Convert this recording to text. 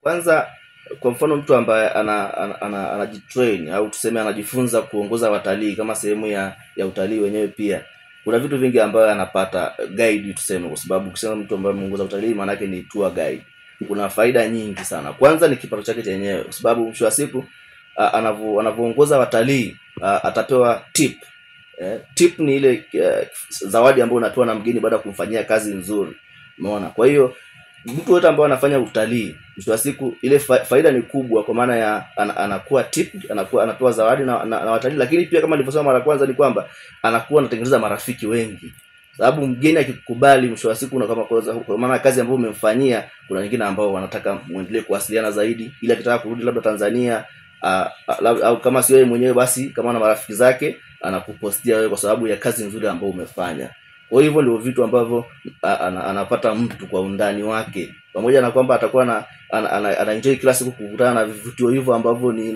Kwanza, kwa mfano mtu ambaye anajitrain au tuseme anajifunza kuongoza watalii kama sehemu ya utalii wenyewe pia. Kuna vitu vingi ambayo anapata guide tuseme, kwa sababu ukisema mtu ambaye anaongoza utalii maana yake ni tour guide. Kuna faida nyingi sana. Kwanza ni kipato chake chenyewe, kwa sababu mwisho wa siku anavyoongoza watalii atapewa tip. Tip ni ile zawadi ambayo unapewa na mgeni baada ya kumfanyia kazi nzuri. Umeona? Kwa hiyo mtu wote ambaye anafanya utalii, mwisho wa siku ile faida ni kubwa, kwa maana ya anakuwa tip, anapewa zawadi na watalii, lakini pia kama nilivyosema mara kwanza ni kwamba anakuwa anatengeneza marafiki wengi. Sababu mgeni akikubali, mwisho wa siku kwa maana kazi ambayo umemfanyia, kuna wengine ambao wanataka muendelee kuwasiliana zaidi, ili akitaka kurudi labda Tanzania au kama sio yeye mwenyewe, basi kama na marafiki zake anakupostia wewe kwa sababu ya kazi nzuri ambayo umefanya. Kwa hivyo ndio vitu ambavyo anapata mtu kwa undani wake, pamoja na kwamba atakuwa ana enjoy kila siku kukutana na vivutio hivyo ambavyo ni